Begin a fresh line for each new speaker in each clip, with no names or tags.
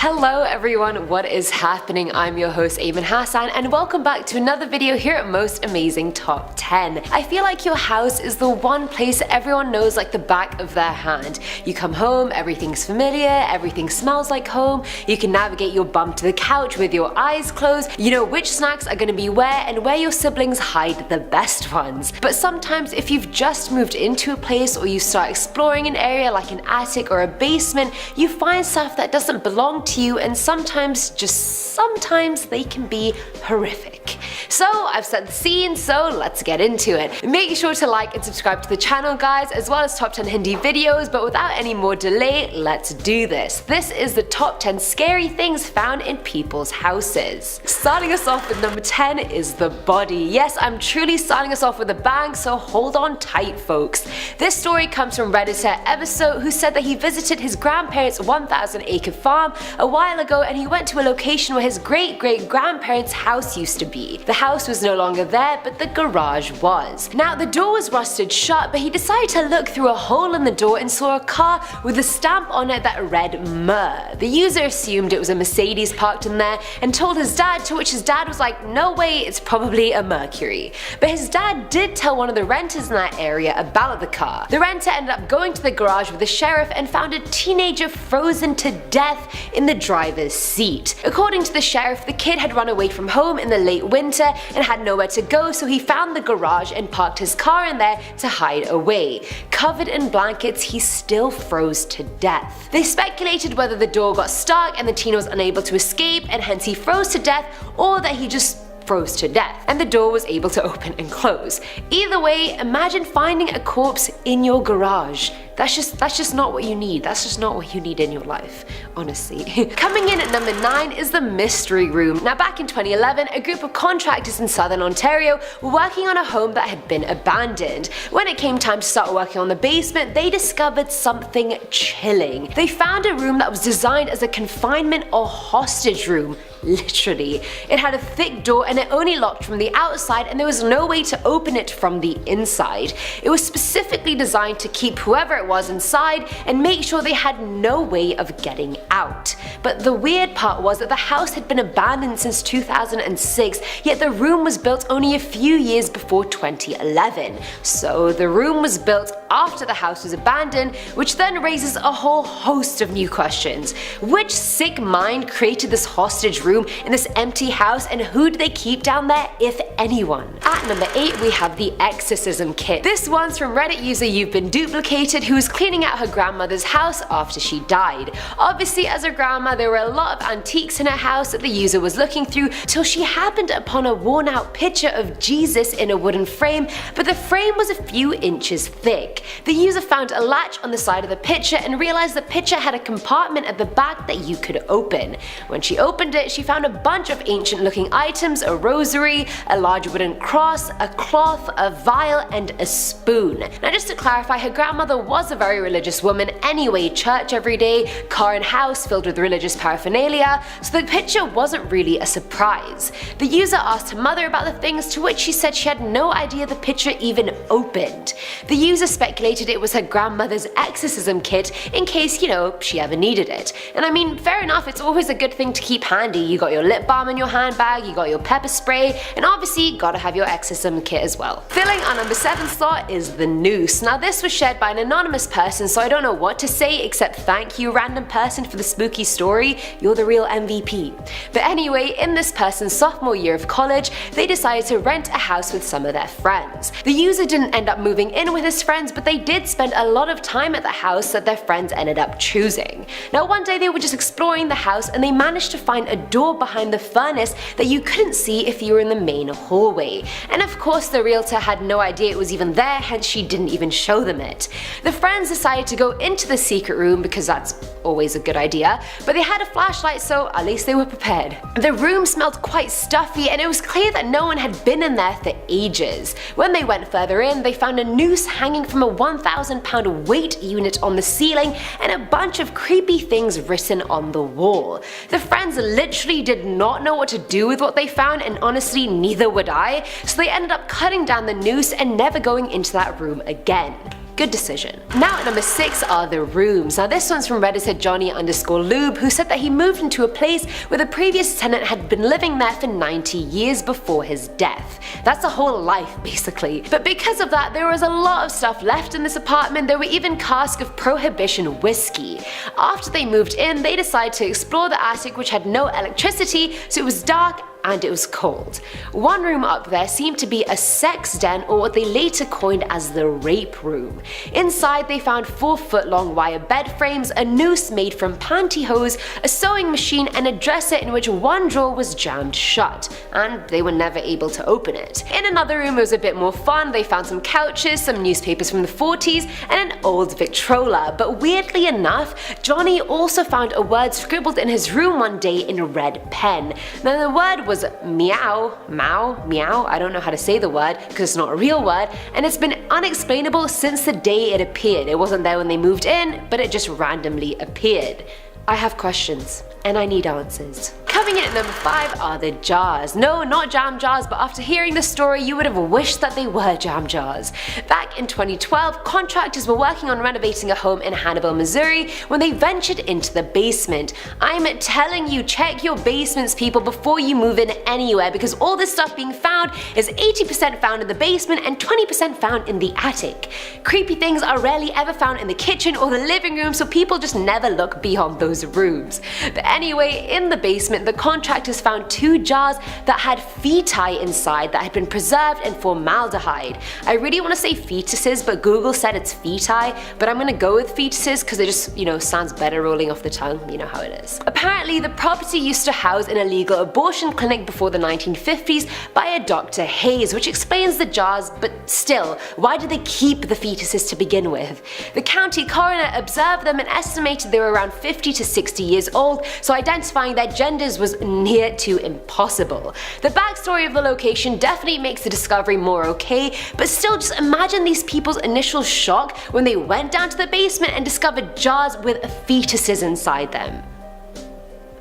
Hello everyone, what is happening? I'm your host Ayman Hassan and welcome back to another video here at Most Amazing Top 10. I feel like your house is the one place everyone knows like the back of their hand. You come home, everything's familiar, everything smells like home, you can navigate your bum to the couch with your eyes closed, you know which snacks are going to be where and where your siblings hide the best ones. But sometimes if you've just moved into a place or you start exploring an area like an attic or a basement, you find stuff that doesn't belong to you, and sometimes, just sometimes, they can be horrific. So I've set the scene, so let's get into it. Make sure to like and subscribe to the channel guys, as well as top 10 Hindi videos, but without any more delay, let's do this. This is the top 10 scary things found in people's houses. Starting us off with number 10 is the body. Yes, I'm truly starting us off with a bang, so hold on tight folks. This story comes from Redditor Everso, who said that he visited his grandparents' 1,000-acre farm a while ago and he went to a location where his great-great-grandparents' house used to be. The house was no longer there, but the garage was. Now the door was rusted shut, but he decided to look through a hole in the door and saw a car with a stamp on it that read Mer. The user assumed it was a Mercedes parked in there and told his dad, to which his dad was like, no way, it's probably a Mercury. But his dad did tell one of the renters in that area about the car. The renter ended up going to the garage with the sheriff and found a teenager frozen to death in the driver's seat. According to the sheriff, the kid had run away from home in the late winter and had nowhere to go, so he found the garage and parked his car in there to hide away. Covered in blankets, he still froze to death. They speculated whether the door got stuck and the teen was unable to escape and hence he froze to death, or that he just froze to death and the door was able to open and close. Either way, imagine finding a corpse in your garage. That's just not what you need. That's just not what you need in your life, honestly. Coming in at number 9 is the mystery room. Now back in 2011, a group of contractors in southern Ontario were working on a home that had been abandoned. When it came time to start working on the basement, they discovered something chilling. They found a room that was designed as a confinement or hostage room. Literally. It had a thick door and it only locked from the outside and there was no way to open it from the inside. It was specifically designed to keep whoever it was inside and make sure they had no way of getting out. But the weird part was that the house had been abandoned since 2006, yet the room was built only a few years before 2011. So the room was built after the house was abandoned, which then raises a whole host of new questions. Which sick mind created this hostage room in this empty house, and who do they keep down there, if anyone? At number 8 we have the exorcism kit. This one's from Reddit user You've Been Duplicated, who was cleaning out her grandmother's house after she died. Obviously as a grandma there were a lot of antiques in her house that the user was looking through till she happened upon a worn out picture of Jesus in a wooden frame, but the frame was a few inches thick. The user found a latch on the side of the picture and realized the picture had a compartment at the back that you could open. When she opened it, she found a bunch of ancient looking items, a rosary, a large wooden cross, a cloth, a vial, and a spoon. Now just to clarify, her grandmother was a very religious woman anyway, church every day, car and house filled with religious paraphernalia, so the picture wasn't really a surprise. The user asked her mother about the things, to which she said she had no idea the picture even opened. The user speculated it was her grandmother's exorcism kit in case, you know, she ever needed it. And I mean, fair enough, it's always a good thing to keep handy. You got your lip balm in your handbag, you got your pepper spray, and obviously you gotta have your exorcism kit as well. Filling our number 7 slot is the noose. Now this was shared by an anonymous person, so I don't know what to say except thank you random person for the spooky story, you're the real MVP. But anyway, in this person's sophomore year of college, they decided to rent a house with some of their friends. The user didn't end up moving in with his friends, but they did spend a lot of time at the house that their friends ended up choosing. Now one day they were just exploring the house and they managed to find a door behind the furnace that you couldn't see if you were in the main hallway. And of course the realtor had no idea it was even there, hence she didn't even show them it. The friends decided to go into the secret room because that's always a good idea, but they had a flashlight, so at least they were prepared. The room smelled quite stuffy and it was clear that no one had been in there for ages. When they went further in, they found a noose hanging from a 1,000-pound weight unit on the ceiling and a bunch of creepy things written on the wall. The friends literally did not know what to do with what they found, and honestly neither would I, so they ended up cutting down the noose and never going into that room again. good decision. Now at number 6 are the rooms. Now this one's from Redditor Johnny_Lube, who said that he moved into a place where the previous tenant had been living there for 90 years before his death. That's a whole life basically. But because of that, there was a lot of stuff left in this apartment. There were even casks of Prohibition whiskey. After they moved in, they decided to explore the attic, which had no electricity, so it was dark and it was cold. One room up there seemed to be a sex den, or what they later coined as the rape room. Inside they found 4-foot-long wire bed frames, a noose made from pantyhose, a sewing machine, and a dresser in which one drawer was jammed shut, and they were never able to open it. In another room it was a bit more fun. They found some couches, some newspapers from the 40s, and an old Victrola. But weirdly enough, Johnny also found a word scribbled in his room one day in a red pen. Now the word was meow, meow, I don't know how to say the word because it's not a real word, and it's been unexplainable since the day it appeared. It wasn't there when they moved in, but it just randomly appeared. I have questions, and I need answers. Coming in at number 5 are the jars. No, not jam jars, but after hearing the story, you would have wished that they were jam jars. Back in 2012, contractors were working on renovating a home in Hannibal, Missouri when they ventured into the basement. I'm telling you, check your basements, people, before you move in anywhere, because all this stuff being found is 80% found in the basement and 20% found in the attic. Creepy things are rarely ever found in the kitchen or the living room, so people just never look beyond those rooms. But anyway, in the basement, the contractors found 2 jars that had feti inside that had been preserved in formaldehyde. I really want to say fetuses, but Google said it's feti, but I'm gonna go with fetuses because it just, sounds better rolling off the tongue, you know how it is. Apparently, the property used to house an illegal abortion clinic before the 1950s by a Dr. Hayes, which explains the jars, but still, why did they keep the fetuses to begin with? The county coroner observed them and estimated they were around 50 to 60 years old, so identifying their genders was near to impossible. The backstory of the location definitely makes the discovery more okay, but still, just imagine these people's initial shock when they went down to the basement and discovered jars with fetuses inside them.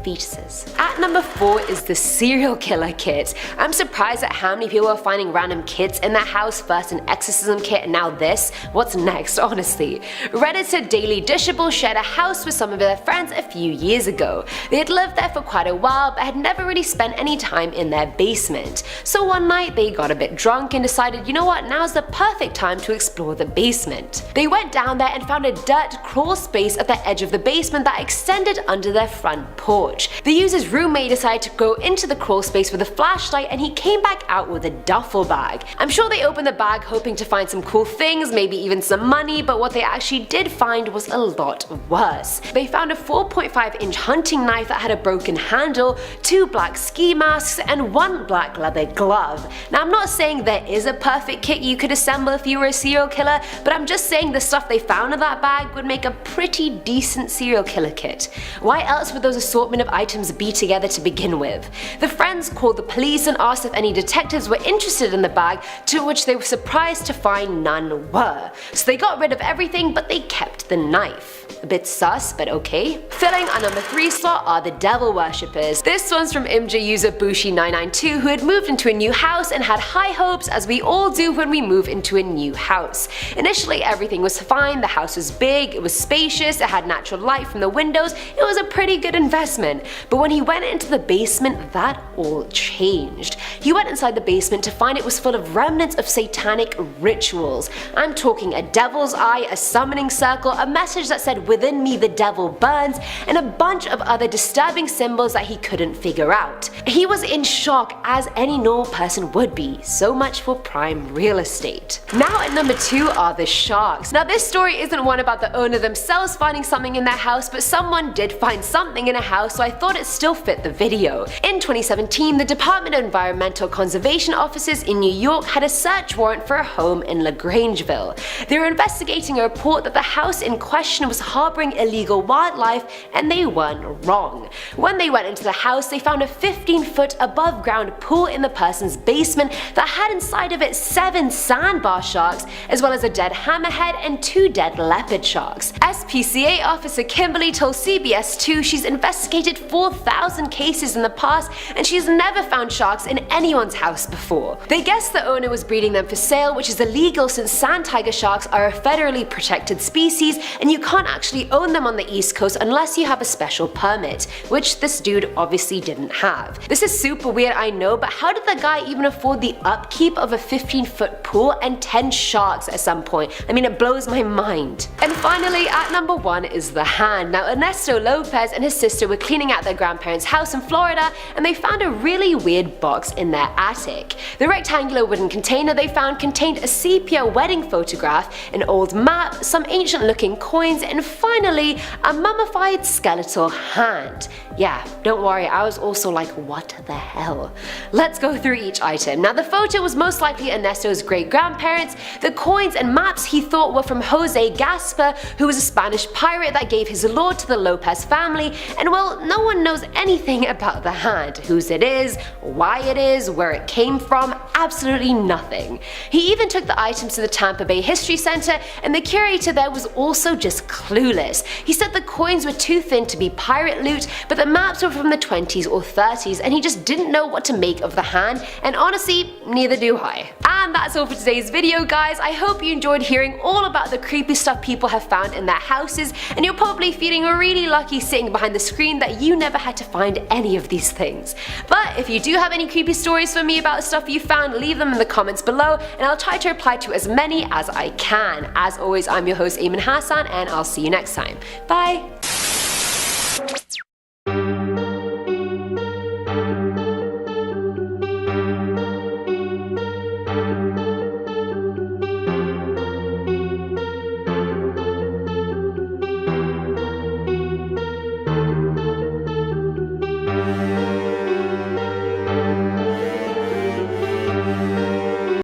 Fetuses. At number 4 is the serial killer kit. I'm surprised at how many people are finding random kits in their house. First an exorcism kit and now this. What's next, honestly? Redditor Daily Dishable shared a house with some of their friends a few years ago. They had lived there for quite a while but had never really spent any time in their basement. So one night they got a bit drunk and decided, you know what, now's the perfect time to explore the basement. They went down there and found a dirt crawl space at the edge of the basement that extended under their front porch. The user's roommate decided to go into the crawl space with a flashlight, and he came back out with a duffel bag. I'm sure they opened the bag hoping to find some cool things, maybe even some money, but what they actually did find was a lot worse. They found a 4.5-inch hunting knife that had a broken handle, 2 black ski masks, and 1 black leather glove. Now I'm not saying there is a perfect kit you could assemble if you were a serial killer, but I'm just saying the stuff they found in that bag would make a pretty decent serial killer kit. Why else would those assortment of items be together to begin with? The friends called the police and asked if any detectives were interested in the bag, to which they were surprised to find none were. So they got rid of everything, but they kept the knife. A bit sus, but okay. Filling our number 3 slot are the devil worshippers. This one's from MJ user Bushi992, who had moved into a new house and had high hopes, as we all do when we move into a new house. Initially everything was fine, the house was big, it was spacious, it had natural light from the windows, it was a pretty good investment. But when he went into the basement, that all changed. He went inside the basement to find it was full of remnants of satanic rituals. I'm talking a devil's eye, a summoning circle, a message that said "within me the devil burns," and a bunch of other disturbing symbols that he couldn't figure out. He was in shock, as any normal person would be. So much for prime real estate. Now at number 2 are the sharks. Now this story isn't one about the owner themselves finding something in their house, but someone did find something in a house, so I thought it still fit the video. In 2017, the Department of Environmental Conservation officers in New York had a search warrant for a home in LaGrangeville. They were investigating a report that the house in question was harboring illegal wildlife, and they weren't wrong. When they went into the house, they found a 15-foot above ground pool in the person's basement that had inside of it 7 sandbar sharks, as well as a dead hammerhead and 2 dead leopard sharks. SPCA Officer Kimberly told CBS 2 she's investigated 4,000 cases in the past and she's never found sharks in anyone's house before. They guessed the owner was breeding them for sale, which is illegal since sand tiger sharks are a federally protected species and you can't actually own them on the East Coast unless you have a special permit, which this dude obviously didn't have. This is super weird, I know, but how did the guy even afford the upkeep of a 15-foot pool and 10 sharks at some point? I mean, it blows my mind. And finally, at number 1 is the hand. Now, Ernesto Lopez and his sister were cleaning out their grandparents' house in Florida and they found a really weird box in their attic. The rectangular wooden container they found contained a sepia wedding photograph, an old map, some ancient looking coins, and finally, a mummified skeletal hand. Yeah, don't worry, I was also like, what the hell? Let's go through each item. Now, the photo was most likely Ernesto's great-grandparents. The coins and maps he thought were from Jose Gaspar, who was a Spanish pirate that gave his lore to the Lopez family, and well, no one knows anything about the hand, whose it is, why it is, where it came from, absolutely nothing. He even took the items to the Tampa Bay History Center, and the curator there was also just clueless. He said the coins were too thin to be pirate loot, but the maps were from the 20s or 30s, and he just didn't know what to make of the hand, and honestly, neither do I. And that's all for today's video, guys. I hope you enjoyed hearing all about the creepy stuff people have found in their houses, and you're probably feeling really lucky sitting behind the screen that you never had to find any of these things. But if you do have any creepy stories for me about stuff you found, leave them in the comments below, and I'll try to reply to as many as I can. As always, I'm your host Ayman Hassan, and I'll see you next time. Bye!